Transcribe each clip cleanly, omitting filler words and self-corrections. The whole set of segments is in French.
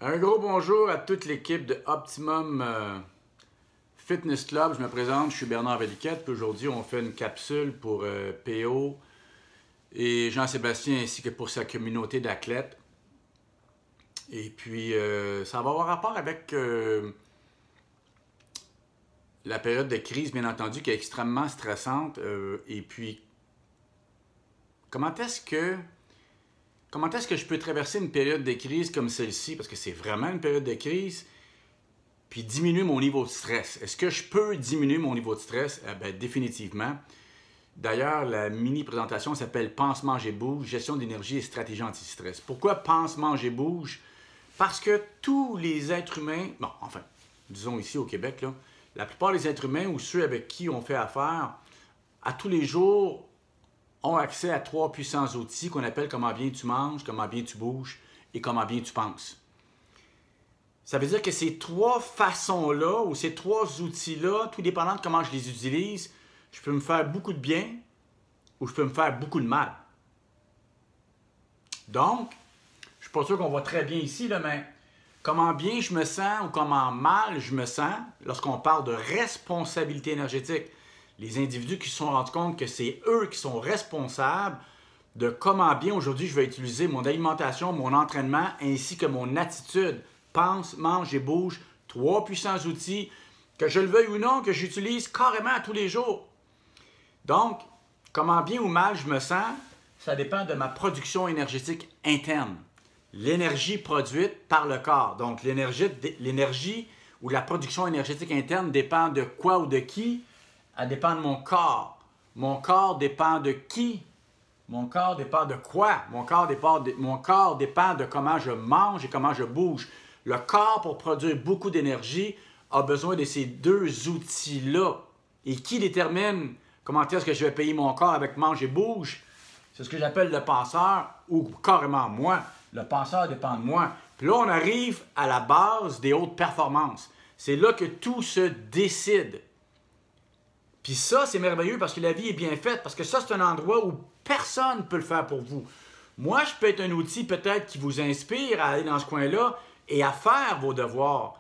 Un gros bonjour à toute l'équipe de Optimum Fitness Club. Je me présente, je suis Bernard Valiquette. Aujourd'hui, on fait une capsule pour PO et Jean-Sébastien ainsi que pour sa communauté d'athlètes. Et puis, ça va avoir rapport avec la période de crise, bien entendu, qui est extrêmement stressante. Et puis, comment est-ce que je peux traverser une période de crise comme celle-ci, parce que c'est vraiment une période de crise, puis diminuer mon niveau de stress? Est-ce que je peux diminuer mon niveau de stress? Bien, définitivement. D'ailleurs, la mini-présentation s'appelle « Pense, mange et bouge, gestion d'énergie et stratégie anti-stress ». Pourquoi « Pense, mange et bouge » ? Parce que tous les êtres humains, bon, enfin, disons ici au Québec, là, la plupart des êtres humains ou ceux avec qui on fait affaire, à tous les jours, ont accès à 3 puissants outils qu'on appelle comment bien tu manges, comment bien tu bouges et comment bien tu penses. Ça veut dire que ces 3 façons-là ou ces 3 outils-là, tout dépendant de comment je les utilise, je peux me faire beaucoup de bien ou je peux me faire beaucoup de mal. Donc, je ne suis pas sûr qu'on voit très bien ici, là, mais comment bien je me sens ou comment mal je me sens lorsqu'on parle de responsabilité énergétique. Les individus qui se sont rendus compte que c'est eux qui sont responsables de comment bien aujourd'hui je vais utiliser mon alimentation, mon entraînement ainsi que mon attitude. Pense, mange et bouge. 3 puissants outils que je le veuille ou non, que j'utilise carrément à tous les jours. Donc, comment bien ou mal je me sens, ça dépend de ma production énergétique interne. L'énergie produite par le corps. Donc, l'énergie ou la production énergétique interne dépend de quoi ou de qui? Elle dépend de mon corps. Mon corps dépend de qui? Mon corps dépend de quoi? Mon corps dépend de comment je mange et comment je bouge. Le corps, pour produire beaucoup d'énergie, a besoin de ces 2 outils-là. Et qui détermine comment est-ce que je vais payer mon corps avec mange et bouge? C'est ce que j'appelle le penseur ou carrément moi. Le penseur dépend de moi. Puis là, on arrive à la base des hautes performances. C'est là que tout se décide. Puis ça, c'est merveilleux parce que la vie est bien faite, parce que ça, c'est un endroit où personne ne peut le faire pour vous. Moi, je peux être un outil peut-être qui vous inspire à aller dans ce coin-là et à faire vos devoirs.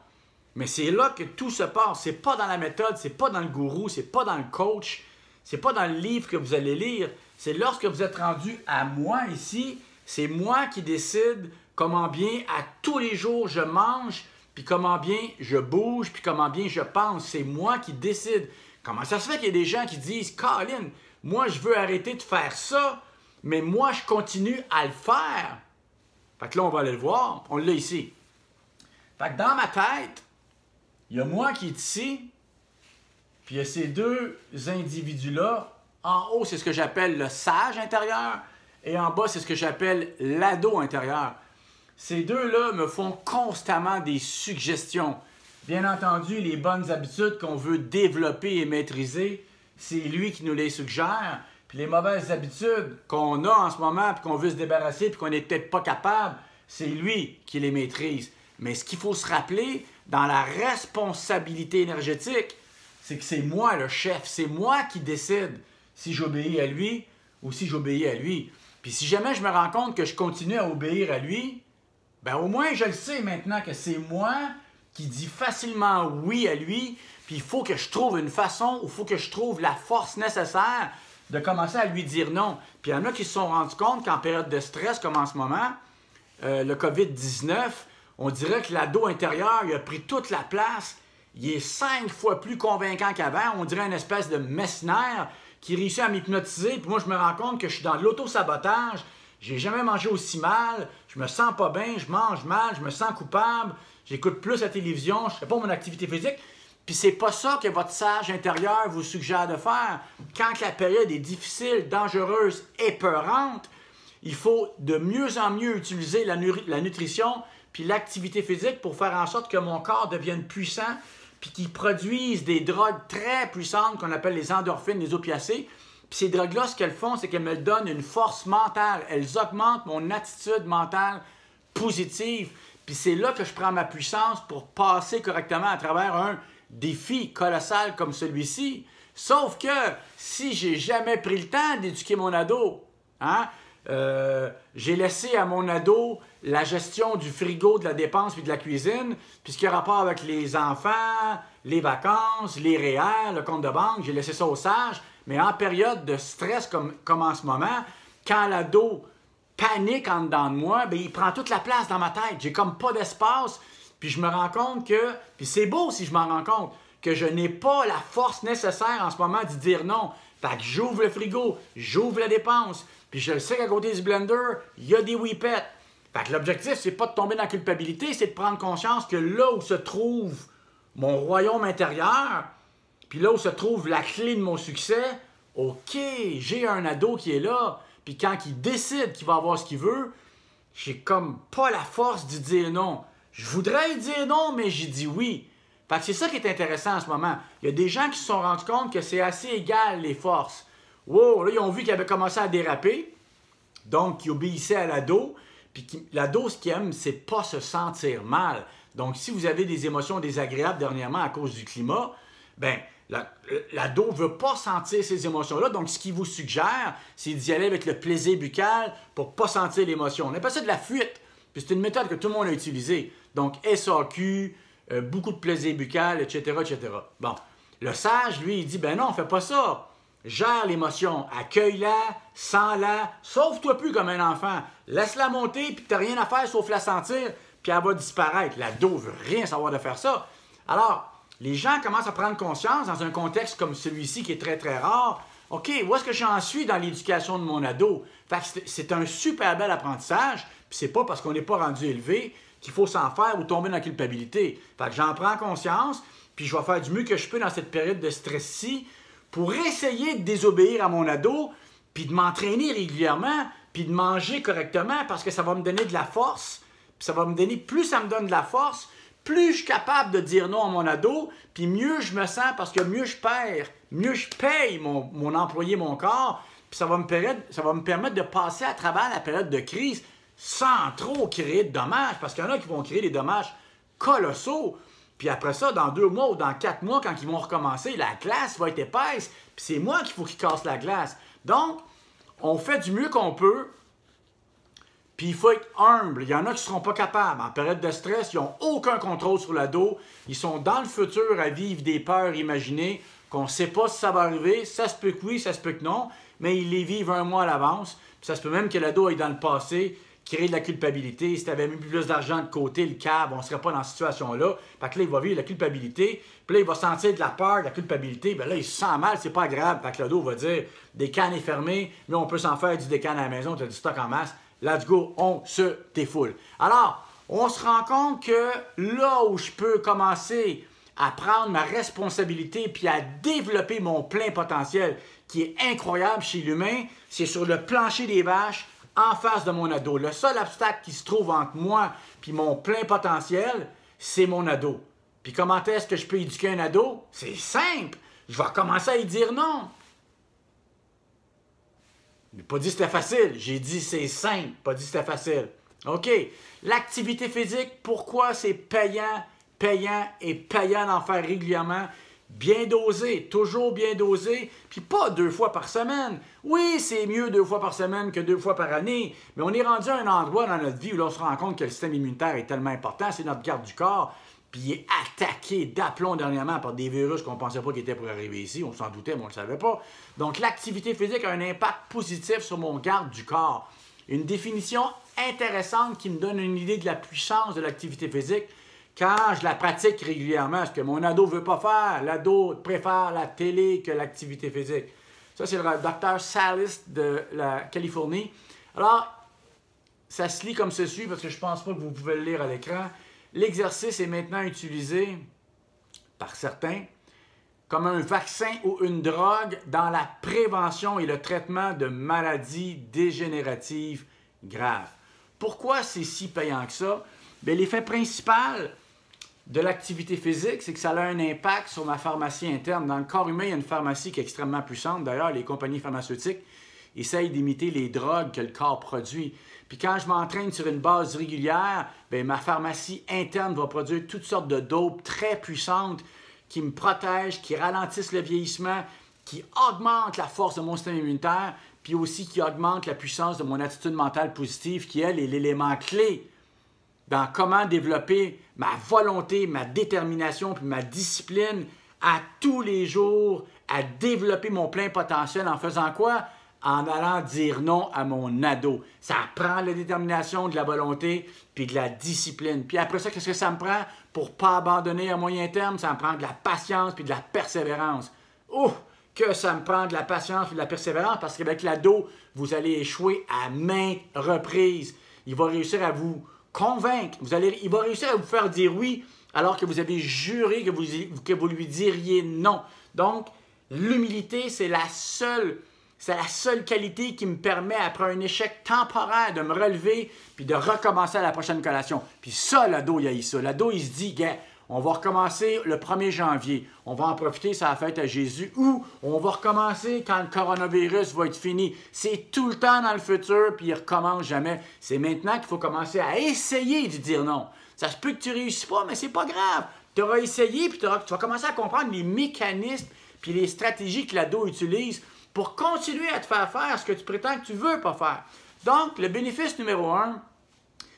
Mais c'est là que tout se passe. C'est pas dans la méthode, c'est pas dans le gourou, c'est pas dans le coach, c'est pas dans le livre que vous allez lire. C'est lorsque vous êtes rendu à moi ici, c'est moi qui décide comment bien à tous les jours je mange, puis comment bien je bouge, puis comment bien je pense. C'est moi qui décide. Comment ça se fait qu'il y a des gens qui disent « Colin, moi je veux arrêter de faire ça, mais moi je continue à le faire. » Fait que là, on va aller le voir. On l'a ici. Fait que dans ma tête, il y a moi qui est ici, puis il y a ces 2 individus-là. En haut, c'est ce que j'appelle le sage intérieur, et en bas, c'est ce que j'appelle l'ado intérieur. Ces 2-là me font constamment des suggestions. Bien entendu, les bonnes habitudes qu'on veut développer et maîtriser, c'est lui qui nous les suggère. Puis les mauvaises habitudes qu'on a en ce moment, puis qu'on veut se débarrasser, puis qu'on n'est peut-être pas capable, c'est lui qui les maîtrise. Mais ce qu'il faut se rappeler, dans la responsabilité énergétique, c'est que c'est moi le chef, c'est moi qui décide si j'obéis à lui ou si j'obéis à lui. Puis si jamais je me rends compte que je continue à obéir à lui, bien au moins je le sais maintenant que c'est moi qui dit facilement oui à lui, puis il faut que je trouve une façon, ou il faut que je trouve la force nécessaire de commencer à lui dire non. Puis il y en a qui se sont rendus compte qu'en période de stress comme en ce moment, le COVID-19, on dirait que l'ado intérieur, il a pris toute la place, il est 5 fois plus convaincant qu'avant, on dirait une espèce de mercenaire qui réussit à m'hypnotiser, puis moi je me rends compte que je suis dans l'auto-sabotage, j'ai jamais mangé aussi mal, je me sens pas bien, je mange mal, je me sens coupable, j'écoute plus la télévision, je fais pas mon activité physique. Puis c'est pas ça que votre sage intérieur vous suggère de faire. Quand la période est difficile, dangereuse, épeurante, il faut de mieux en mieux utiliser la nutrition puis l'activité physique pour faire en sorte que mon corps devienne puissant puis qu'il produise des drogues très puissantes qu'on appelle les endorphines, les opiacés. Puis ces drogues-là, ce qu'elles font, c'est qu'elles me donnent une force mentale. Elles augmentent mon attitude mentale positive. Puis c'est là que je prends ma puissance pour passer correctement à travers un défi colossal comme celui-ci. Sauf que si j'ai jamais pris le temps d'éduquer mon ado, hein, J'ai laissé à mon ado la gestion du frigo, de la dépense puis de la cuisine, puis ce qui a rapport avec les enfants, les vacances, les REER, le compte de banque, j'ai laissé ça aux sages. Mais en période de stress comme en ce moment, quand l'ado panique en dedans de moi, bien, il prend toute la place dans ma tête. J'ai comme pas d'espace, puis je me rends compte que, puis c'est beau si je m'en rends compte, que je n'ai pas la force nécessaire en ce moment d'y dire non. Fait que j'ouvre le frigo, j'ouvre la dépense, puis je sais qu'à côté du blender, il y a des whippets. Fait que l'objectif, c'est pas de tomber dans la culpabilité, c'est de prendre conscience que là où se trouve mon royaume intérieur, puis là où se trouve la clé de mon succès, OK, j'ai un ado qui est là, puis quand il décide qu'il va avoir ce qu'il veut, j'ai comme pas la force d'y dire non. Je voudrais y dire non, mais j'y dis oui. Fait que c'est ça qui est intéressant en ce moment. Il y a des gens qui se sont rendus compte que c'est assez égal les forces. Wow, là, ils ont vu qu'ils avaient commencé à déraper, donc ils obéissaient à l'ado, puis l'ado, ce qu'il aime, c'est pas se sentir mal. Donc, si vous avez des émotions désagréables dernièrement à cause du climat, ben l'ado ne veut pas sentir ces émotions-là. Donc, ce qu'il vous suggère, c'est d'y aller avec le plaisir buccal pour ne pas sentir l'émotion. On appelle ça de la fuite. Puis c'est une méthode que tout le monde a utilisée. Donc, SAQ, beaucoup de plaisir buccal, etc., etc. Bon, le sage, lui, il dit, ben non, fais pas ça. Gère l'émotion, accueille-la, sens-la, sauve-toi plus comme un enfant. Laisse-la monter, puis tu n'as rien à faire sauf la sentir, puis elle va disparaître. L'ado ne veut rien savoir de faire ça. Alors, les gens commencent à prendre conscience dans un contexte comme celui-ci qui est très, très rare. OK, où est-ce que j'en suis dans l'éducation de mon ado? Fait que c'est un super bel apprentissage, puis c'est pas parce qu'on n'est pas rendu élevé qu'il faut s'en faire ou tomber dans la culpabilité. Fait que j'en prends conscience, puis je vais faire du mieux que je peux dans cette période de stress-ci pour essayer de désobéir à mon ado, puis de m'entraîner régulièrement, puis de manger correctement parce que ça va me donner de la force, puis ça va me donner, plus ça me donne de la force, plus je suis capable de dire non à mon ado, puis mieux je me sens parce que mieux je perds, mieux je paye mon employé, mon corps, puis ça va me permettre de passer à travers la période de crise sans trop créer de dommages, parce qu'il y en a qui vont créer des dommages colossaux. Puis après ça, dans 2 mois ou dans 4 mois, quand ils vont recommencer, la glace va être épaisse, puis c'est moi qu'il faut qu'ils cassent la glace. Donc, on fait du mieux qu'on peut, puis il faut être humble. Il y en a qui ne seront pas capables. En période de stress, ils n'ont aucun contrôle sur l'ado. Ils sont dans le futur à vivre des peurs imaginées qu'on ne sait pas si ça va arriver. Ça se peut que oui, ça se peut que non, mais ils les vivent 1 mois à l'avance. Puis ça se peut même que l'ado aille dans le passé, créer de la culpabilité. Si tu avais mis plus d'argent de côté, le câble, on ne serait pas dans cette situation-là. Fait que là, il va vivre la culpabilité. Puis là, il va sentir de la peur, de la culpabilité. Bien là, il se sent mal, c'est pas agréable. Fait que l'ado va dire, des cannes est fermé, mais on peut s'en faire du décan à la maison, tu as du stock en masse. Let's go, on se défoule. Alors, on se rend compte que là où je peux commencer à prendre ma responsabilité puis à développer mon plein potentiel, qui est incroyable chez l'humain, c'est sur le plancher des vaches, en face de mon ado. Le seul obstacle qui se trouve entre moi et mon plein potentiel, c'est mon ado. Puis comment est-ce que je peux éduquer un ado? C'est simple. Je vais commencer à lui dire non. Je n'ai pas dit que c'était facile. J'ai dit c'est simple, pas dit que c'était facile. OK. L'activité physique, pourquoi c'est payant, payant et payant d'en faire régulièrement? Bien dosé, toujours bien dosé, puis pas 2 fois par semaine. Oui, c'est mieux 2 fois par semaine que 2 fois par année, mais on est rendu à un endroit dans notre vie où là, on se rend compte que le système immunitaire est tellement important, c'est notre garde du corps, puis il est attaqué d'aplomb dernièrement par des virus qu'on ne pensait pas qu'ils étaient pour arriver ici, on s'en doutait, mais on ne le savait pas. Donc l'activité physique a un impact positif sur mon garde du corps. Une définition intéressante qui me donne une idée de la puissance de l'activité physique, quand je la pratique régulièrement, ce que mon ado ne veut pas faire, l'ado préfère la télé que l'activité physique. Ça, c'est le docteur Salis de la Californie. Alors, ça se lit comme ceci, parce que je ne pense pas que vous pouvez le lire à l'écran. L'exercice est maintenant utilisé par certains comme un vaccin ou une drogue dans la prévention et le traitement de maladies dégénératives graves. Pourquoi c'est si payant que ça? Bien, l'effet principal de l'activité physique, c'est que ça a un impact sur ma pharmacie interne. Dans le corps humain, il y a une pharmacie qui est extrêmement puissante. D'ailleurs, les compagnies pharmaceutiques essayent d'imiter les drogues que le corps produit. Puis quand je m'entraîne sur une base régulière, bien, ma pharmacie interne va produire toutes sortes de dopes très puissantes qui me protègent, qui ralentissent le vieillissement, qui augmentent la force de mon système immunitaire. puis aussi qui augmente la puissance de mon attitude mentale positive, qui, elle, est l'élément clé dans comment développer ma volonté, ma détermination, puis ma discipline à tous les jours, à développer mon plein potentiel en faisant quoi? En allant dire non à mon ado. Ça prend la détermination, de la volonté, puis de la discipline. Puis après ça, qu'est-ce que ça me prend pour ne pas abandonner à moyen terme? Ça me prend de la patience puis de la persévérance. Ouf! Que ça me prend de la patience et de la persévérance, parce qu'avec l'ado, vous allez échouer à maintes reprises. Il va réussir à vous convaincre. Il va réussir à vous faire dire oui, alors que vous avez juré que vous lui diriez non. Donc, l'humilité, c'est la seule qualité qui me permet, après un échec temporaire, de me relever puis de recommencer à la prochaine collation. Puis ça, l'ado, il a eu ça. L'ado, il se dit, gars, on va recommencer le 1er janvier. On va en profiter, ça la fête à Jésus. Ou on va recommencer quand le coronavirus va être fini. C'est tout le temps dans le futur, puis il ne recommence jamais. C'est maintenant qu'il faut commencer à essayer de dire non. Ça se peut que tu ne réussisses pas, mais c'est pas grave. Tu auras essayé, puis tu vas commencer à comprendre les mécanismes puis les stratégies que l'ado utilise pour continuer à te faire faire ce que tu prétends que tu ne veux pas faire. Donc, le bénéfice numéro 1,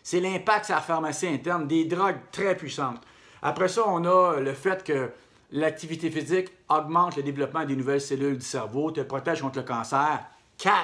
c'est l'impact sur la pharmacie interne des drogues très puissantes. Après ça, on a le fait que l'activité physique augmente le développement des nouvelles cellules du cerveau, te protège contre le cancer. 4,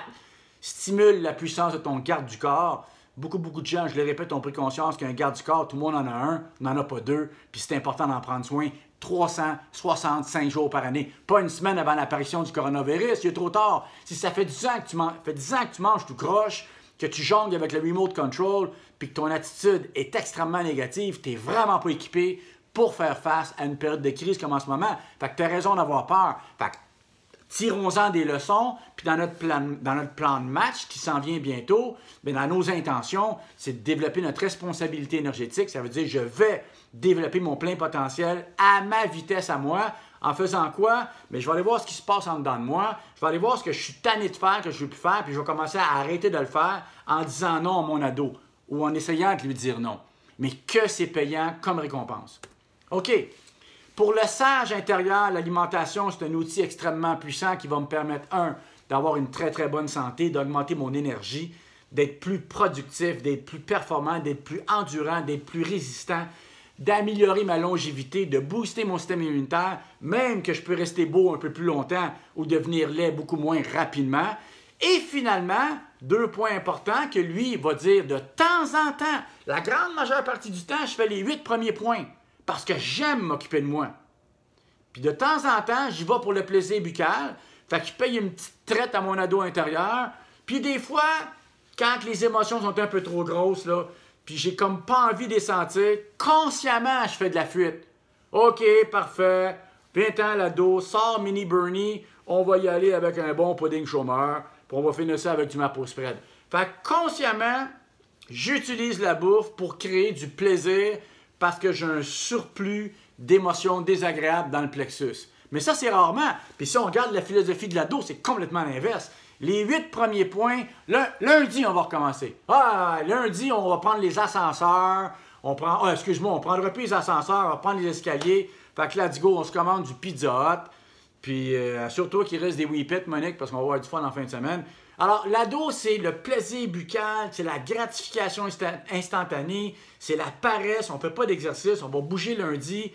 stimule la puissance de ton garde du corps. Beaucoup de gens, je le répète, ont pris conscience qu'un garde du corps, tout le monde en a un, n'en a pas deux, puis c'est important d'en prendre soin 365 jours par année, pas une semaine avant l'apparition du coronavirus, il est trop tard. Si ça fait 10 ans que tu manges tout croche, que tu jongles avec le remote control, puis que ton attitude est extrêmement négative, tu n'es vraiment pas équipé pour faire face à une période de crise comme en ce moment. Fait que tu as raison d'avoir peur. Fait que tirons-en des leçons, puis dans notre plan de match qui s'en vient bientôt, bien, dans nos intentions, c'est de développer notre responsabilité énergétique. Ça veut dire je vais développer mon plein potentiel à ma vitesse à moi. En faisant quoi? Bien, je vais aller voir ce qui se passe en dedans de moi. Je vais aller voir ce que je suis tanné de faire, que je ne veux plus faire, puis je vais commencer à arrêter de le faire en disant non à mon ado ou en essayant de lui dire non. Mais que c'est payant comme récompense. OK. Pour le sage intérieur, l'alimentation, c'est un outil extrêmement puissant qui va me permettre, d'avoir une très, très bonne santé, d'augmenter mon énergie, d'être plus productif, d'être plus performant, d'être plus endurant, d'être plus résistant, d'améliorer ma longévité, de booster mon système immunitaire, même que je peux rester beau un peu plus longtemps ou devenir laid beaucoup moins rapidement. Et finalement, 2 points importants que lui va dire de temps en temps, la grande majeure partie du temps, je fais les 8 premiers points. Parce que j'aime m'occuper de moi. Puis de temps en temps, j'y vais pour le plaisir buccal. Fait que je paye une petite traite à mon ado intérieur. Puis des fois, quand les émotions sont un peu trop grosses, là, puis j'ai comme pas envie de les sentir, consciemment, je fais de la fuite. OK, parfait. Viens-t'en, l'ado, sors mini Bernie, on va y aller avec un bon pudding chômeur, puis on va finir ça avec du maple spread. Fait que consciemment, j'utilise la bouffe pour créer du plaisir, parce que j'ai un surplus d'émotions désagréables dans le plexus. Mais ça, c'est rarement. Puis si on regarde la philosophie de l'ado, c'est complètement l'inverse. Les 8 premiers points, lundi, on va recommencer. Lundi, on va prendre les ascenseurs. On prendra plus les ascenseurs, on va prendre les escaliers. Fait que là, let's go, on se commande du Pizza Hut. Puis surtout qu'il reste des whippets, Monique, parce qu'on va avoir du fun en fin de semaine. Alors, l'ado, c'est le plaisir buccal, c'est la gratification instantanée, c'est la paresse, on ne fait pas d'exercice, on va bouger lundi.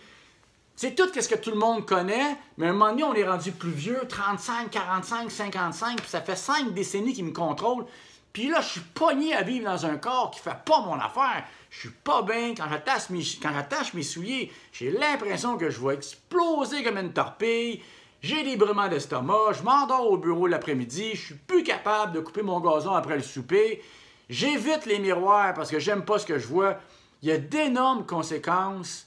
C'est tout ce que tout le monde connaît, mais à un moment donné, on est rendu plus vieux, 35, 45, 55, puis ça fait 5 décennies qu'ils me contrôlent. Puis là, je suis pogné à vivre dans un corps qui ne fait pas mon affaire. Je suis pas bien quand j'attache mes souliers. J'ai l'impression que je vais exploser comme une torpille. J'ai des brûlements d'estomac, je m'endors au bureau l'après-midi, je suis plus capable de couper mon gazon après le souper. J'évite les miroirs parce que j'aime pas ce que je vois. Il y a d'énormes conséquences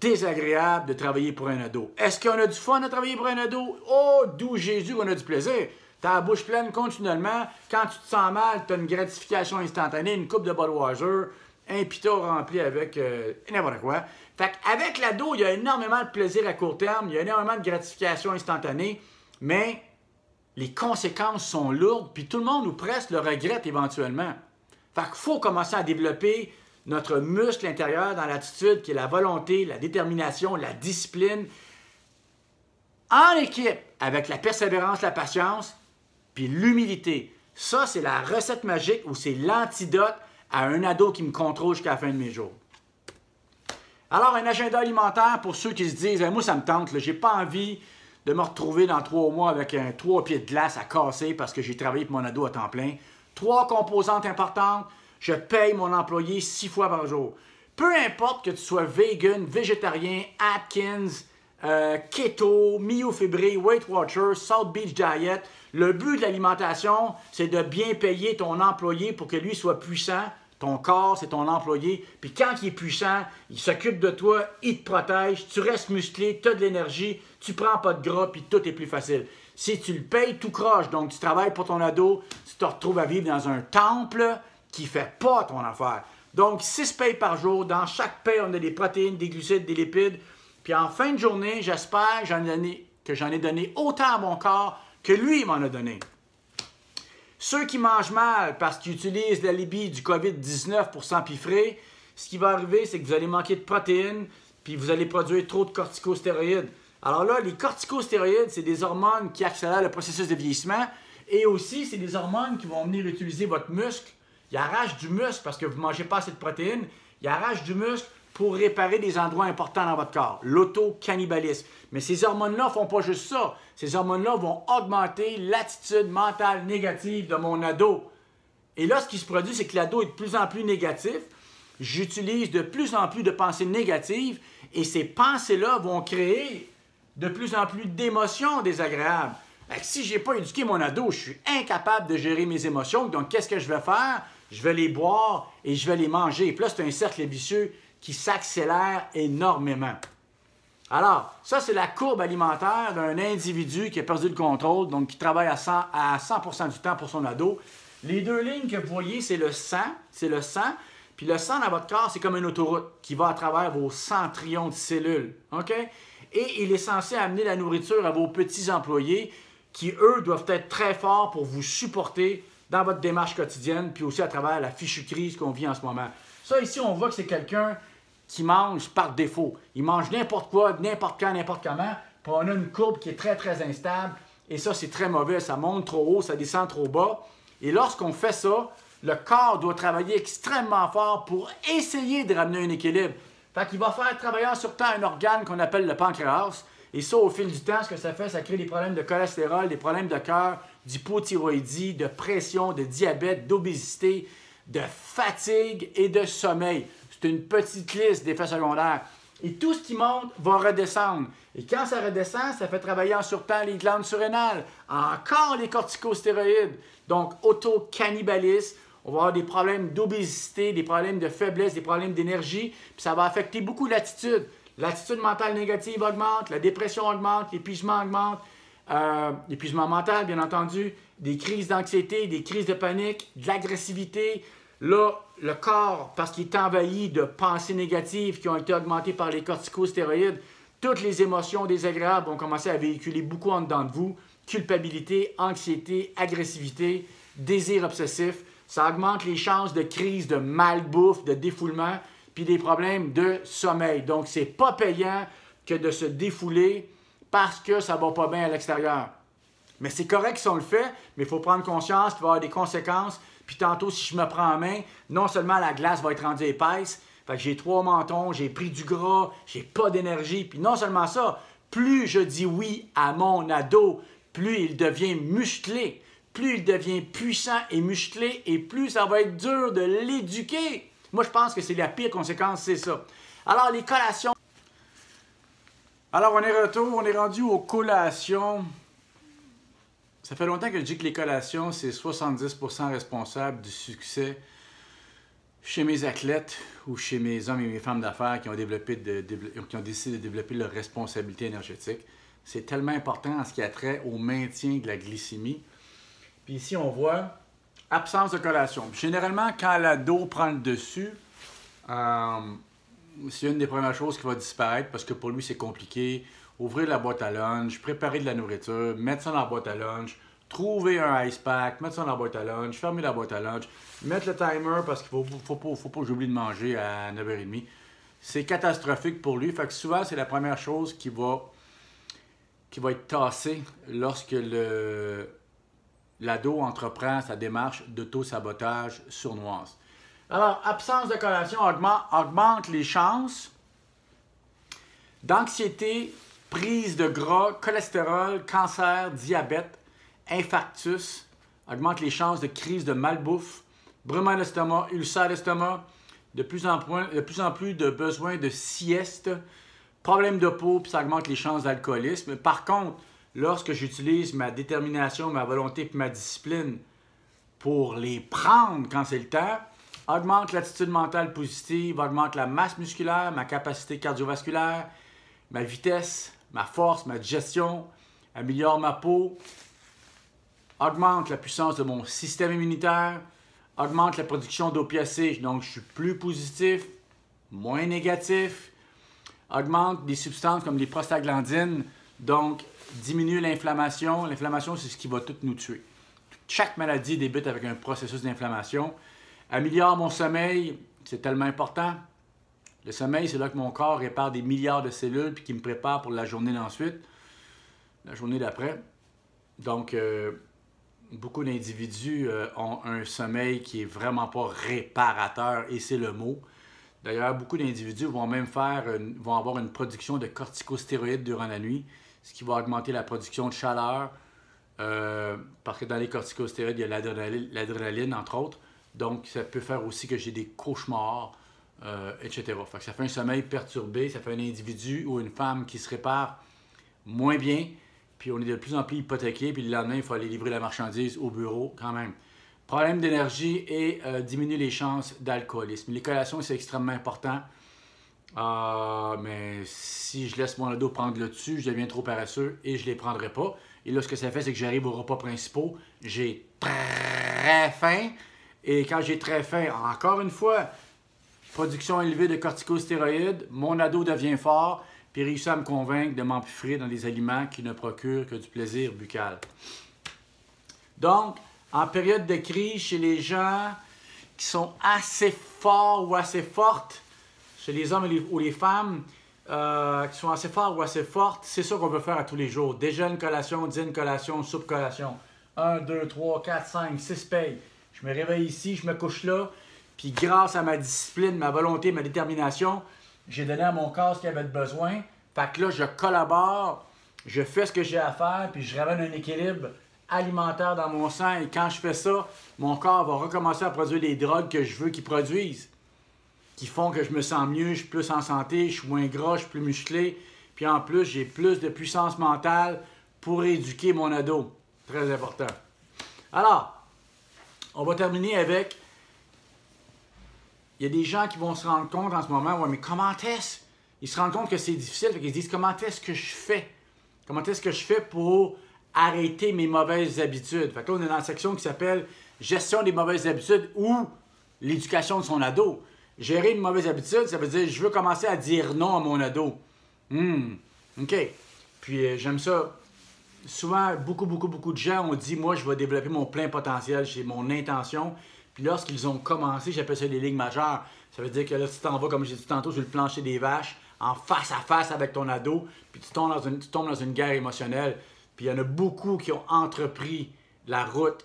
désagréables de travailler pour un ado. Est-ce qu'on a du fun à travailler pour un ado? Oh, d'où Jésus qu'on a du plaisir. T'as la bouche pleine continuellement. Quand tu te sens mal, tu as une gratification instantanée, une coupe de Budweiser, un pitot rempli avec n'importe quoi. Fait qu'avec l'ado, il y a énormément de plaisir à court terme, il y a énormément de gratification instantanée, mais les conséquences sont lourdes, puis tout le monde ou presque le regrette éventuellement. Fait qu'il faut commencer à développer notre muscle intérieur dans l'attitude qui est la volonté, la détermination, la discipline, en équipe, avec la persévérance, la patience, puis l'humilité. Ça, c'est la recette magique ou c'est l'antidote à un ado qui me contrôle jusqu'à la fin de mes jours. Alors, un agenda alimentaire pour ceux qui se disent « Moi, ça me tente, j'ai pas envie de me retrouver dans 3 mois avec 3 pieds de glace à casser parce que j'ai travaillé pour mon ado à temps plein. » 3 composantes importantes, je paye mon employé 6 fois par jour. Peu importe que tu sois vegan, végétarien, Atkins, keto, myofibri, Weight Watcher, South Beach Diet, le but de l'alimentation, c'est de bien payer ton employé pour que lui soit puissant. Ton corps, c'est ton employé. Puis quand il est puissant, il s'occupe de toi, il te protège, tu restes musclé, tu as de l'énergie, tu prends pas de gras, puis tout est plus facile. Si tu le payes tout croche, donc tu travailles pour ton ado, tu te retrouves à vivre dans un temple qui ne fait pas ton affaire. Donc 6 payes par jour, dans chaque paye, on a des protéines, des glucides, des lipides. Puis en fin de journée, j'espère que j'en ai donné autant à mon corps que lui m'en a donné. Ceux qui mangent mal parce qu'ils utilisent l'alibi du COVID-19 pour s'empiffrer, ce qui va arriver, c'est que vous allez manquer de protéines, puis vous allez produire trop de corticostéroïdes. Alors là, les corticostéroïdes, c'est des hormones qui accélèrent le processus de vieillissement, et aussi, c'est des hormones qui vont venir utiliser votre muscle. Ils arrachent du muscle parce que vous ne mangez pas assez de protéines, ils arrachent du muscle pour réparer des endroits importants dans votre corps, l'auto-cannibalisme. Mais ces hormones-là ne font pas juste ça. Ces hormones-là vont augmenter l'attitude mentale négative de mon ado. Et là, ce qui se produit, c'est que l'ado est de plus en plus négatif. J'utilise de plus en plus de pensées négatives et ces pensées-là vont créer de plus en plus d'émotions désagréables. Si je n'ai pas éduqué mon ado, je suis incapable de gérer mes émotions. Donc, qu'est-ce que je vais faire? Je vais les boire et je vais les manger. Et puis là, c'est un cercle vicieux qui s'accélère énormément. Alors, ça, c'est la courbe alimentaire d'un individu qui a perdu le contrôle, donc qui travaille à 100% du temps pour son ado. Les 2 lignes que vous voyez, c'est le sang. Puis le sang dans votre corps, c'est comme une autoroute qui va à travers vos centrions de cellules. OK? Et il est censé amener la nourriture à vos petits employés qui, eux, doivent être très forts pour vous supporter dans votre démarche quotidienne, puis aussi à travers la fichue crise qu'on vit en ce moment. Ça, ici, on voit que c'est quelqu'un qui mange par défaut. Il mange n'importe quoi, n'importe quand, n'importe comment, puis on a une courbe qui est très, très instable. Et ça, c'est très mauvais. Ça monte trop haut, ça descend trop bas. Et lorsqu'on fait ça, le corps doit travailler extrêmement fort pour essayer de ramener un équilibre. Fait qu'il va faire travailler sur temps un organe qu'on appelle le pancréas. Et ça, au fil du temps, ce que ça fait, ça crée des problèmes de cholestérol, des problèmes de cœur, d'hypothyroïdie, de pression, de diabète, d'obésité, de fatigue et de sommeil. C'est une petite liste d'effets secondaires. Et tout ce qui monte va redescendre. Et quand ça redescend, ça fait travailler en surtemps les glandes surrénales. Encore les corticostéroïdes. Donc, auto-cannibalisme. On va avoir des problèmes d'obésité, des problèmes de faiblesse, des problèmes d'énergie. Puis ça va affecter beaucoup l'attitude. L'attitude mentale négative augmente, la dépression augmente, l'épuisement augmente. L'épuisement mental, bien entendu. Des crises d'anxiété, des crises de panique, de l'agressivité. Là, le corps, parce qu'il est envahi de pensées négatives qui ont été augmentées par les corticostéroïdes, toutes les émotions désagréables vont commencer à véhiculer beaucoup en dedans de vous. Culpabilité, anxiété, agressivité, désir obsessif. Ça augmente les chances de crise, de malbouffe, de défoulement, puis des problèmes de sommeil. Donc, c'est pas payant que de se défouler parce que ça va pas bien à l'extérieur. Mais c'est correct si on le fait, mais il faut prendre conscience qu'il va y avoir des conséquences. Puis tantôt, si je me prends en main, non seulement la glace va être rendue épaisse, fait que j'ai 3 mentons, j'ai pris du gras, j'ai pas d'énergie. Puis non seulement ça, plus je dis oui à mon ado, plus il devient musclé, plus il devient puissant et musclé, et plus ça va être dur de l'éduquer. Moi, je pense que c'est la pire conséquence, c'est ça. Alors, les collations. Alors, on est rendu aux collations. Ça fait longtemps que je dis que les collations, c'est 70% responsable du succès chez mes athlètes ou chez mes hommes et mes femmes d'affaires qui ont décidé de développer leur responsabilité énergétique. C'est tellement important en ce qui a trait au maintien de la glycémie. Puis ici, on voit absence de collation. Généralement, quand l'ado prend le dessus, c'est une des premières choses qui va disparaître parce que pour lui, c'est compliqué. Ouvrir la boîte à lunch, préparer de la nourriture, mettre ça dans la boîte à lunch, trouver un ice pack, mettre ça dans la boîte à lunch, fermer la boîte à lunch, mettre le timer parce qu'il faut pas que j'oublie de manger à 9h30. C'est catastrophique pour lui. Fait que souvent, c'est la première chose qui va être tassée lorsque l'ado entreprend sa démarche d'auto-sabotage sournoise. Alors, absence de collation augmente les chances d'anxiété, prise de gras, cholestérol, cancer, diabète, infarctus, augmente les chances de crise de malbouffe, brûlement d'estomac, ulcère d'estomac, de plus en plus de besoins de sieste, problèmes de peau, puis ça augmente les chances d'alcoolisme. Par contre, lorsque j'utilise ma détermination, ma volonté et ma discipline pour les prendre quand c'est le temps, augmente l'attitude mentale positive, augmente la masse musculaire, ma capacité cardiovasculaire, ma vitesse, ma force, ma digestion, améliore ma peau, augmente la puissance de mon système immunitaire, augmente la production d'opiacés, donc je suis plus positif, moins négatif, augmente des substances comme les prostaglandines, donc diminue l'inflammation. L'inflammation, c'est ce qui va tout nous tuer. Chaque maladie débute avec un processus d'inflammation. Améliore mon sommeil, c'est tellement important. Le sommeil, c'est là que mon corps répare des milliards de cellules puis qui me prépare pour la journée d'ensuite, la journée d'après. Donc, beaucoup d'individus ont un sommeil qui est vraiment pas réparateur, et c'est le mot. D'ailleurs, beaucoup d'individus vont même vont avoir une production de corticostéroïdes durant la nuit, ce qui va augmenter la production de chaleur, parce que dans les corticostéroïdes, il y a l'adrénaline, entre autres. Donc, ça peut faire aussi que j'ai des cauchemars, etc. Fait que ça fait un sommeil perturbé, ça fait un individu ou une femme qui se répare moins bien, puis on est de plus en plus hypothéqué, puis le lendemain, il faut aller livrer la marchandise au bureau quand même. Problème d'énergie et diminue les chances d'alcoolisme. Les collations, c'est extrêmement important. Mais si je laisse mon ado prendre le dessus, je deviens trop paresseux et je ne les prendrai pas. Et là, ce que ça fait, c'est que j'arrive aux repas principaux. J'ai très faim. Et quand j'ai très faim, encore une fois, production élevée de corticostéroïdes, mon ado devient fort, puis réussit à me convaincre de m'empiffrer dans des aliments qui ne procurent que du plaisir buccal. Donc, en période de crise, chez les gens qui sont assez forts ou assez fortes, chez les hommes ou les femmes qui sont assez forts ou assez fortes, c'est ça qu'on veut faire à tous les jours. Déjeuner, collation, dîner, collation, soupe, collation. 1, 2, 3, 4, 5, 6 payes. Je me réveille ici, je me couche là, puis grâce à ma discipline, ma volonté, ma détermination, j'ai donné à mon corps ce qu'il avait de besoin. Fait que là, je collabore, je fais ce que j'ai à faire, puis je ramène un équilibre alimentaire dans mon sang. Et quand je fais ça, mon corps va recommencer à produire les drogues que je veux qu'il produise, qui font que je me sens mieux, je suis plus en santé, je suis moins gras, je suis plus musclé. Puis en plus, j'ai plus de puissance mentale pour éduquer mon ado. Très important. Alors, on va terminer avec... Il y a des gens qui vont se rendre compte en ce moment, ouais, mais comment est-ce? Ils se rendent compte que c'est difficile, fait qu'ils se disent, comment est-ce que je fais? Comment est-ce que je fais pour arrêter mes mauvaises habitudes? Fait que là, on est dans la section qui s'appelle gestion des mauvaises habitudes ou l'éducation de son ado. Gérer une mauvaise habitude, ça veut dire, je veux commencer à dire non à mon ado. OK. Puis, j'aime ça. Souvent, beaucoup de gens ont dit, moi, je vais développer mon plein potentiel, c'est mon intention. Puis lorsqu'ils ont commencé, j'appelle ça les lignes majeures. Ça veut dire que là, tu t'en vas, comme j'ai dit tantôt, sur le plancher des vaches, en face à face avec ton ado, puis tu tombes dans une guerre émotionnelle. Puis il y en a beaucoup qui ont entrepris la route,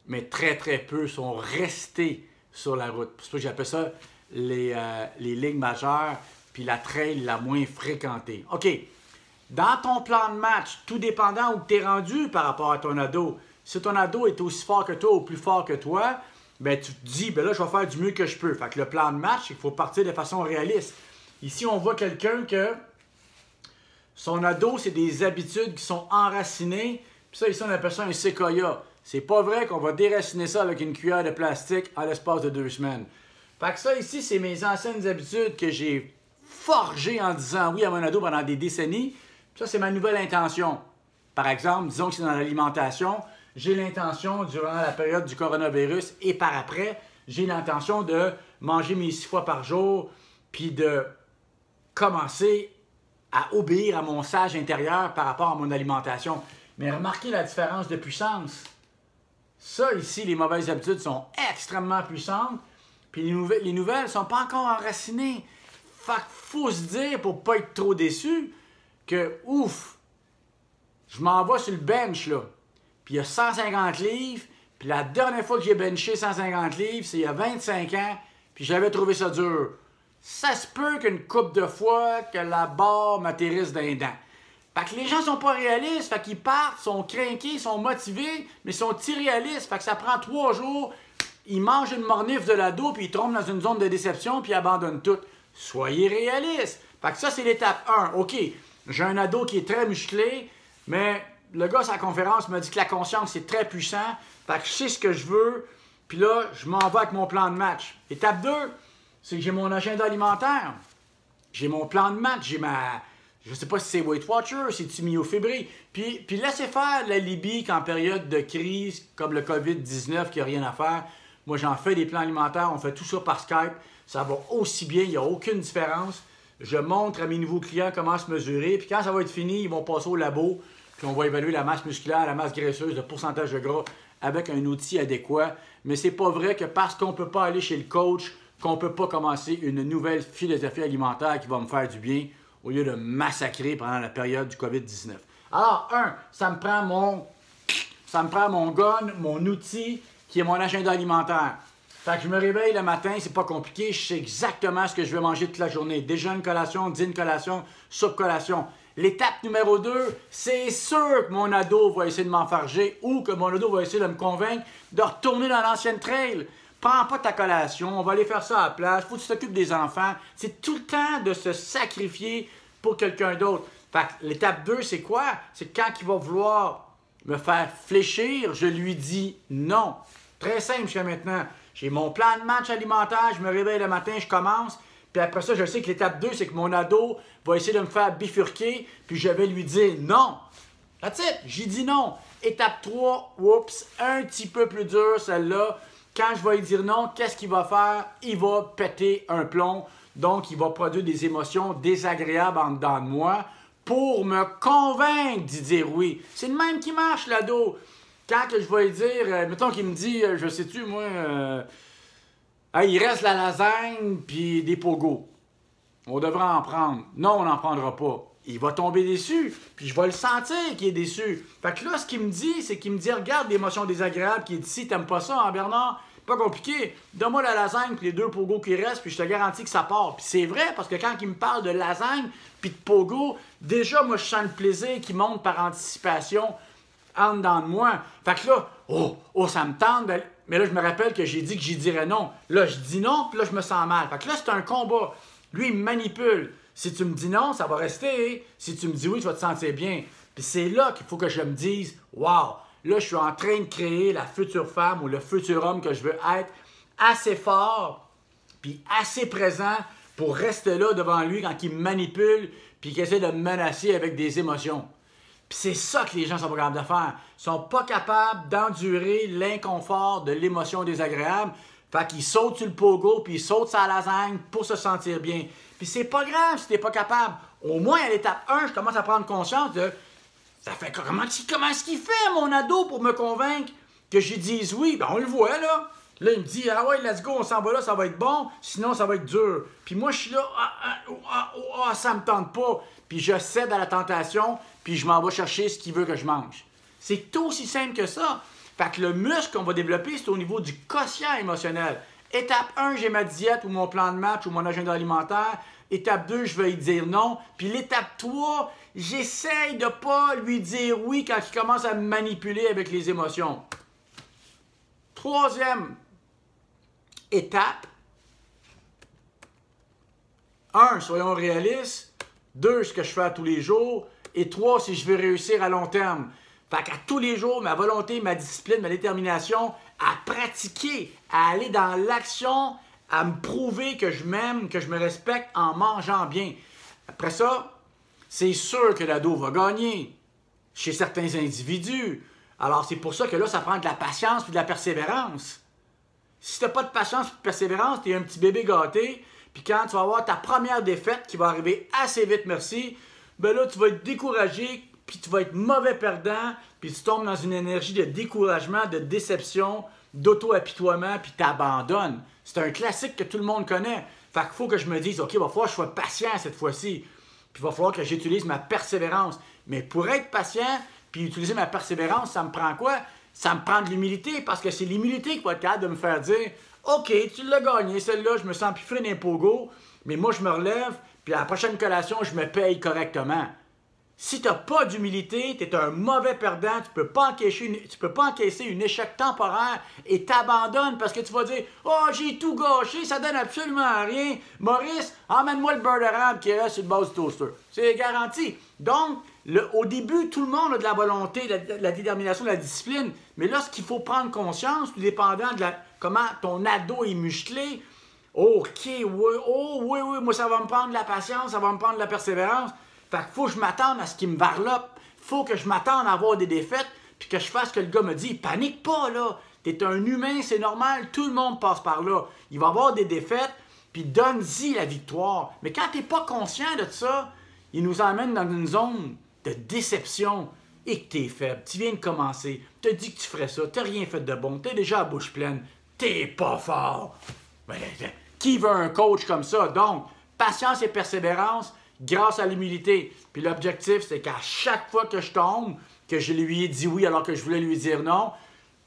mais très peu sont restés sur la route. C'est pour ça que j'appelle ça les lignes majeures, puis la trail la moins fréquentée. OK. Dans ton plan de match, tout dépendant où tu es rendu par rapport à ton ado, si ton ado est aussi fort que toi ou plus fort que toi, ben tu te dis, ben là, je vais faire du mieux que je peux. Fait que le plan de match, il faut partir de façon réaliste. Ici, on voit quelqu'un que son ado, c'est des habitudes qui sont enracinées. Puis ça, ici, on appelle ça un séquoia. C'est pas vrai qu'on va déraciner ça avec une cuillère de plastique en l'espace de 2 semaines. Fait que ça, ici, c'est mes anciennes habitudes que j'ai forgées en disant oui à mon ado pendant des décennies. Puis ça, c'est ma nouvelle intention. Par exemple, disons que c'est dans l'alimentation. J'ai l'intention, durant la période du coronavirus et par après, j'ai l'intention de manger mes 6 fois par jour, puis de commencer à obéir à mon sage intérieur par rapport à mon alimentation. Mais remarquez la différence de puissance. Ça, ici, les mauvaises habitudes sont extrêmement puissantes, puis les nouvelles ne sont pas encore enracinées. Fait qu'il faut se dire, pour ne pas être trop déçu, que ouf, je m'en vais sur le bench, là. puis il a 150 livres, puis la dernière fois que j'ai benché 150 livres, c'est il y a 25 ans, puis j'avais trouvé ça dur. Ça se peut qu'une couple de fois que la barre m'atterrisse d'un dent. Fait que les gens sont pas réalistes, fait qu'ils partent, sont craqués, sont motivés, mais sont irréalistes. Fait que ça prend 3 jours, ils mangent une mornif de l'ado, puis ils tombent dans une zone de déception, puis ils abandonnent tout. Soyez réalistes. Fait que ça, c'est l'étape 1. OK, j'ai un ado qui est très musclé, mais le gars, à sa conférence, m'a dit que la conscience, c'est très puissant. Fait que je sais ce que je veux, puis là, je m'en vais avec mon plan de match. Étape 2, c'est que j'ai mon agenda alimentaire. J'ai mon plan de match, j'ai ma... Je sais pas si c'est Weight Watcher, c'est-tu myofibrie. Puis laissez faire la Libye qu'en période de crise, comme le COVID-19, qui n'a rien à faire. Moi, j'en fais des plans alimentaires, on fait tout ça par Skype. Ça va aussi bien, il n'y a aucune différence. Je montre à mes nouveaux clients comment se mesurer. Puis quand ça va être fini, ils vont passer au labo. Puis on va évaluer la masse musculaire, la masse graisseuse, le pourcentage de gras avec un outil adéquat. Mais c'est pas vrai que parce qu'on ne peut pas aller chez le coach, qu'on ne peut pas commencer une nouvelle philosophie alimentaire qui va me faire du bien au lieu de massacrer pendant la période du COVID-19. Alors, ça me prend mon gun, mon outil, qui est mon agenda alimentaire. Fait que je me réveille le matin, c'est pas compliqué, je sais exactement ce que je vais manger toute la journée. Déjeuner, collation, dîner, collation, soupe, collation. L'étape numéro 2, c'est sûr que mon ado va essayer de m'enfarger ou que mon ado va essayer de me convaincre de retourner dans l'ancienne trail. Prends pas ta collation, on va aller faire ça à la place, faut que tu t'occupes des enfants. C'est tout le temps de se sacrifier pour quelqu'un d'autre. Fait que l'étape 2, c'est quoi? C'est quand il va vouloir me faire fléchir, je lui dis non. Très simple jusqu'à maintenant. J'ai mon plan de match alimentaire, je me réveille le matin, je commence. Puis après ça, je sais que l'étape 2, c'est que mon ado va essayer de me faire bifurquer, puis je vais lui dire non. That's it, j'ai dit non. Étape 3, oups, un petit peu plus dur celle-là. Quand je vais lui dire non, qu'est-ce qu'il va faire? Il va péter un plomb. Donc, il va produire des émotions désagréables en dedans de moi pour me convaincre d'y dire oui. C'est le même qui marche, l'ado. Quand que je vais lui dire, mettons qu'il me dit, je sais-tu, moi, hey, il reste la lasagne puis des pogos. On devrait en prendre. Non, on n'en prendra pas. Il va tomber déçu, puis je vais le sentir qu'il est déçu. Fait que là, ce qu'il me dit, c'est qu'il me dit, regarde l'émotion désagréable qui est ici, t'aimes pas ça, hein, Bernard? Pas compliqué. Donne-moi la lasagne puis les 2 pogos qui restent, puis je te garantis que ça part. Puis c'est vrai, parce que quand il me parle de lasagne puis de pogo, déjà, moi, je sens le plaisir qui monte par anticipation en dedans de moi. Fait que là, ça me tente. Mais là, je me rappelle que j'ai dit que j'y dirais non. Là, je dis non, puis là, je me sens mal. Fait que là, c'est un combat. Lui, il me manipule. Si tu me dis non, ça va rester. Si tu me dis oui, tu vas te sentir bien. Puis c'est là qu'il faut que je me dise, wow, là, je suis en train de créer la future femme ou le futur homme que je veux être assez fort puis assez présent pour rester là devant lui quand il me manipule puis qu'il essaie de me menacer avec des émotions. Puis c'est ça que les gens sont pas capables de faire. Ils sont pas capables d'endurer l'inconfort de l'émotion désagréable. Fait qu'ils sautent sur le pogo puis ils sautent sur la lasagne pour se sentir bien. Puis c'est pas grave si t'es pas capable. Au moins, à l'étape 1, je commence à prendre conscience de... Ça fait comment est-ce qu'il fait, mon ado, pour me convaincre que j'y dise oui? Ben, on le voit, là. Là, il me dit, ah ouais, let's go, on s'en va là, ça va être bon, sinon ça va être dur. Puis moi, je suis là, ça me tente pas. Puis je cède à la tentation, puis je m'en vais chercher ce qu'il veut que je mange. C'est aussi simple que ça. Fait que le muscle qu'on va développer, c'est au niveau du quotient émotionnel. Étape 1, j'ai ma diète ou mon plan de match ou mon agenda alimentaire. Étape 2, je vais lui dire non. Puis l'étape 3, j'essaye de ne pas lui dire oui quand il commence à me manipuler avec les émotions. Troisième étape. 1, soyons réalistes. 2, ce que je fais à tous les jours. Et 3, si je veux réussir à long terme. Fait qu'à tous les jours, ma volonté, ma discipline, ma détermination à pratiquer, à aller dans l'action, à me prouver que je m'aime, que je me respecte en mangeant bien. Après ça, c'est sûr que l'ado va gagner chez certains individus. Alors, c'est pour ça que là, ça prend de la patience et de la persévérance. Si tu n'as pas de patience et de persévérance, tu es un petit bébé gâté, puis quand tu vas avoir ta première défaite qui va arriver assez vite, merci, ben là, tu vas être découragé, puis tu vas être mauvais perdant, puis tu tombes dans une énergie de découragement, de déception, d'auto-apitoiement, puis tu abandonnes. C'est un classique que tout le monde connaît. Fait qu'il faut que je me dise, OK, il va falloir que je sois patient cette fois-ci. Puis il va falloir que j'utilise ma persévérance. Mais pour être patient, puis utiliser ma persévérance, ça me prend quoi? Ça me prend de l'humilité, parce que c'est l'humilité qui va être capable de me faire dire « OK, tu l'as gagné, celle-là, je me sens plus frais d'un pogo, mais moi, je me relève, puis à la prochaine collation, je me paye correctement. » Si tu n'as pas d'humilité, tu es un mauvais perdant, tu ne peux pas encaisser une échec temporaire et t'abandonnes parce que tu vas dire « Oh, j'ai tout gâché, ça donne absolument rien. Maurice, emmène-moi le beurre d'érable qui est là sur le bas du toaster. » C'est garanti. Donc, au début, tout le monde a de la volonté, de la détermination, de la discipline. Mais lorsqu'il faut prendre conscience, tout dépendant de comment ton ado est musclé, OK, oui, moi ça va me prendre de la patience, ça va me prendre de la persévérance. Fait qu'il faut que je m'attende à ce qu'il me varlope. Faut que je m'attende à avoir des défaites, puis que je fasse ce que le gars me dit. Panique pas, là. T'es un humain, c'est normal. Tout le monde passe par là. Il va avoir des défaites, puis donne-y la victoire. Mais quand t'es pas conscient de ça, il nous emmène dans une zone de déception et que t'es faible. Tu viens de commencer. T'as dit que tu ferais ça. T'as rien fait de bon. T'es déjà à bouche pleine. T'es pas fort. Qui veut un coach comme ça? Donc, patience et persévérance, grâce à l'humilité. Puis l'objectif, c'est qu'à chaque fois que je tombe, que je lui ai dit oui alors que je voulais lui dire non,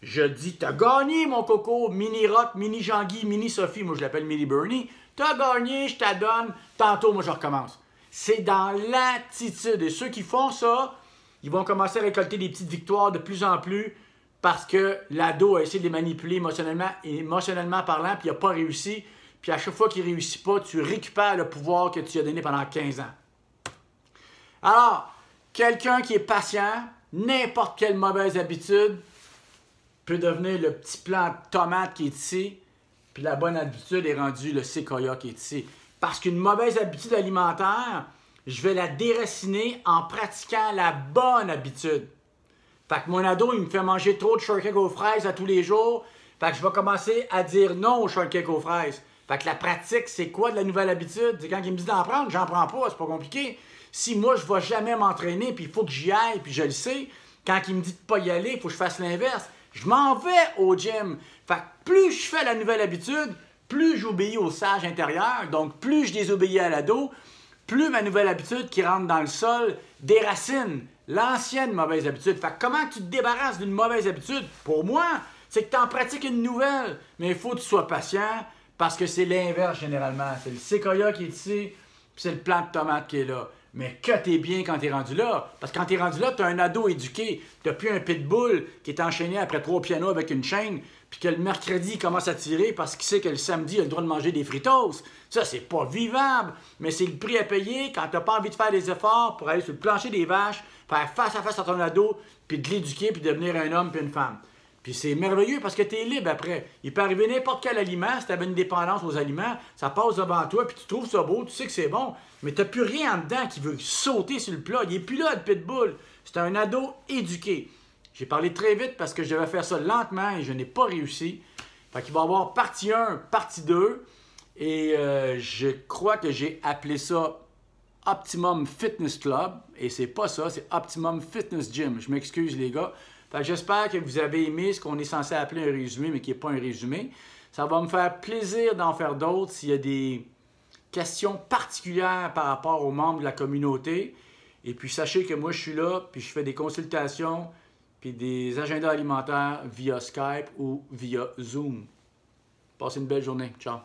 je dis « T'as gagné, mon coco, mini Rock, mini Jean-Guy, mini Sophie. » Moi, je l'appelle mini Bernie. « T'as gagné, je t'adonne. Tantôt, moi, je recommence. » C'est dans l'attitude. Et ceux qui font ça, ils vont commencer à récolter des petites victoires de plus en plus parce que l'ado a essayé de les manipuler émotionnellement parlant, puis il n'a pas réussi. Puis à chaque fois qu'il ne réussit pas, tu récupères le pouvoir que tu as donné pendant 15 ans. Alors, quelqu'un qui est patient, n'importe quelle mauvaise habitude peut devenir le petit plant de tomate qui est ici, puis la bonne habitude est rendue le séquoia qui est ici. Parce qu'une mauvaise habitude alimentaire, je vais la déraciner en pratiquant la bonne habitude. Fait que mon ado, il me fait manger trop de shortcake aux fraises à tous les jours, fait que je vais commencer à dire non au shortcake aux fraises. Fait que la pratique, c'est quoi de la nouvelle habitude? C'est quand il me dit d'en prendre, j'en prends pas, c'est pas compliqué. Si moi, je ne vais jamais m'entraîner, puis il faut que j'y aille, puis je le sais, quand il me dit de ne pas y aller, il faut que je fasse l'inverse. Je m'en vais au gym. Fait que plus je fais la nouvelle habitude, plus j'obéis au sage intérieur, donc plus je désobéis à l'ado, plus ma nouvelle habitude qui rentre dans le sol déracine l'ancienne mauvaise habitude. Fait que comment tu te débarrasses d'une mauvaise habitude? Pour moi, c'est que tu en pratiques une nouvelle, mais il faut que tu sois patient, parce que c'est l'inverse généralement. C'est le séquoia qui est ici, puis c'est le plant de tomate qui est là. Mais que t'es bien quand t'es rendu là. Parce que quand t'es rendu là, t'as un ado éduqué. T'as plus un pitbull qui est enchaîné après 3 pianos avec une chaîne, puis que le mercredi, il commence à tirer parce qu'il sait que le samedi, il a le droit de manger des fritos. Ça, c'est pas vivable. Mais c'est le prix à payer quand t'as pas envie de faire des efforts pour aller sur le plancher des vaches, faire face à face à ton ado, puis de l'éduquer, puis devenir un homme puis une femme. Puis c'est merveilleux parce que tu es libre après. Il peut arriver n'importe quel aliment, si tu avais une dépendance aux aliments, ça passe devant toi, puis tu trouves ça beau, tu sais que c'est bon, mais tu n'as plus rien en dedans qui veut sauter sur le plat. Il n'est plus là, le pitbull. C'est un ado éduqué. J'ai parlé très vite parce que je devais faire ça lentement et je n'ai pas réussi. Fait qu'il va y avoir partie 1, partie 2, et je crois que j'ai appelé ça Optimum Fitness Club, et c'est pas ça, c'est Optimum Fitness Gym. Je m'excuse les gars. J'espère que vous avez aimé ce qu'on est censé appeler un résumé, mais qui n'est pas un résumé. Ça va me faire plaisir d'en faire d'autres s'il y a des questions particulières par rapport aux membres de la communauté. Et puis, sachez que moi, je suis là, puis je fais des consultations, puis des agendas alimentaires via Skype ou via Zoom. Passez une belle journée. Ciao.